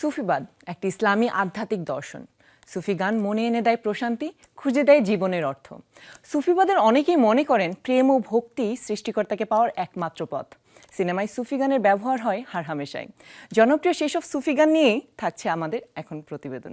সুফিবাদ একটি ইসলামী আধ্যাত্মিক দর্শন। সুফি গান মনে এনে দেয় প্রশান্তি, খুঁজে দেয় জীবনের অর্থ। সুফিবাদের অনেকেই মনে করেন প্রেম ও ভক্তি সৃষ্টিকর্তাকে পাওয়ার একমাত্র পথ। সিনেমায় সুফি গানের ব্যবহার হয় হামেশাই। জনপ্রিয় সেসব সুফি গান নিয়েই থাকছে আমাদের এখন প্রতিবেদন।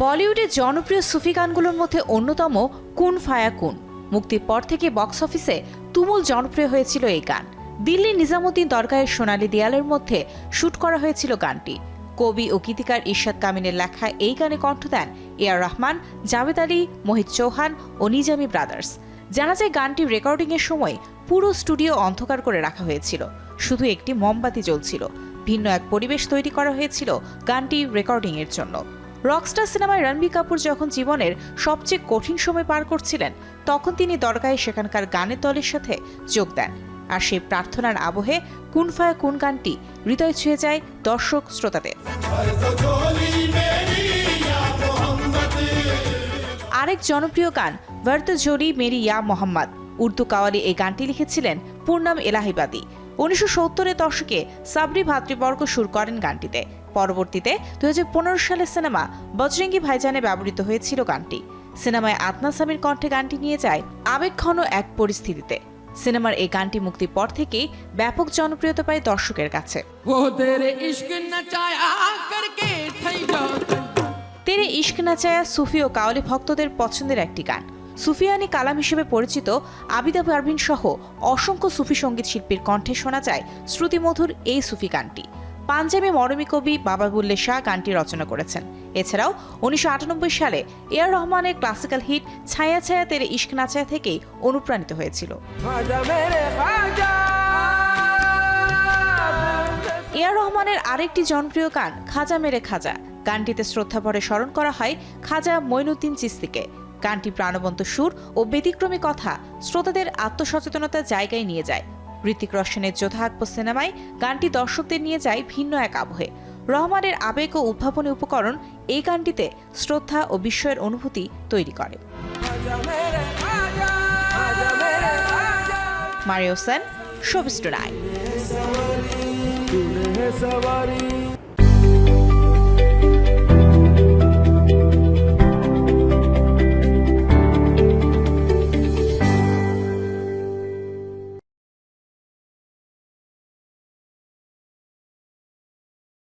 বলিউডের জনপ্রিয় সুফি গানগুলোর মধ্যে অন্যতম কুন ফায়া কুন। মুক্তির পর থেকে বক্স অফিসে তুমুল জনপ্রিয় হয়েছিল এই গান। দিল্লির নিজামুদ্দিন দরগাহের সোনালী দেয়ালের মধ্যে শুট করা হয়েছিল গানটি। কবি ও গীতিকার ইরশাদ কামিনের লেখা এই গানে কণ্ঠ দেন এ.আর রহমান, জাভেদ আলী, মোহিত চৌহান ও নিজামী ব্রাদার্স। জানা যায় গানটি রেকর্ডিংয়ের সময় পুরো স্টুডিও অন্ধকার করে রাখা হয়েছিল, শুধু একটি মোমবাতি জ্বলছিল। ভিন্ন এক পরিবেশ তৈরি করা হয়েছিল গানটি রেকর্ডিংয়ের জন্য। রকস্টার সিনেমায় রণবীর কাপুর যখন জীবনের সবচেয়ে কঠিন সময় পার করছিলেন, তখন তিনি দরগাহে সেখানকার গানের দলের সাথে যোগ দেন। আর সেই প্রার্থনার আবহে কুন ফায়া কুন গানটি হৃদয় ছুঁয়ে যায় দর্শক শ্রোতাদের। আরেক জনপ্রিয় গান ভর্ত জোলি মেরি ইয়া মোহাম্মদ। উর্দু কাওয়ালি এই গানটি লিখেছিলেন পূর্ণম এলাহিবাদী। 1970-এর দশকে সাবরি ভাতৃবর্গ সুর করেন গানটিতে। পরবর্তীতে 2015 সালের সিনেমা বজরঙ্গি ভাইজানে ব্যবহৃত হয়েছিল গানটি। সিনেমায় আদনান সামির কণ্ঠে গানটি নিয়ে যায় আবেগঘন এক পরিস্থিতিতে। সিনেমার এই গানটি মুক্তির পর থেকেই ব্যাপক জনপ্রিয়তা পায় দর্শকের কাছে। তেরে ইশক না চায়া সুফি ও কাওয়ালি ভক্তদের পছন্দের একটি গান। সুফিয়ানি কালাম হিসেবে পরিচিত আবিদা পারভিন সহ অসংখ্য সুফি সঙ্গীত শিল্পীর কণ্ঠে শোনা যায় শ্রুতিমধুর এই সুফি গানটি। পাঞ্জাবি মরমী কবি বাবা বুল্লে শাহ গানটি রচনা করেছেন। এছাড়াও 1998 সালে এ.আর রহমানের ক্লাসিক্যাল হিট ছায়া ছায়া তেরে ইশক না চায়া থেকেই অনুপ্রাণিত হয়েছিল। এ.আর রহমানের আরেকটি জনপ্রিয় গান খাজা মেরে খাজা। গানটিতে শ্রদ্ধাভরে স্মরণ করা হয় খাজা মঈনুদ্দিন চিশতিকে। গানটি প্রাণবন্ত সুর ও ব্যতিক্রমী কথা শ্রোতাদের আত্মসচেতনতার জায়গায় নিয়ে যায়। ঋতিক রোশনের যোধা আকবর সিনেমায় গানটি দর্শকদের নিয়ে যায় ভিন্ন এক আবহে। রহমানের আবেগ ও উদ্ভাবনী উপকরণ এই গানটিতে শ্রদ্ধা ও বিস্ময়ের অনুভূতি তৈরি করে। Mario Sen, showbiz tonight.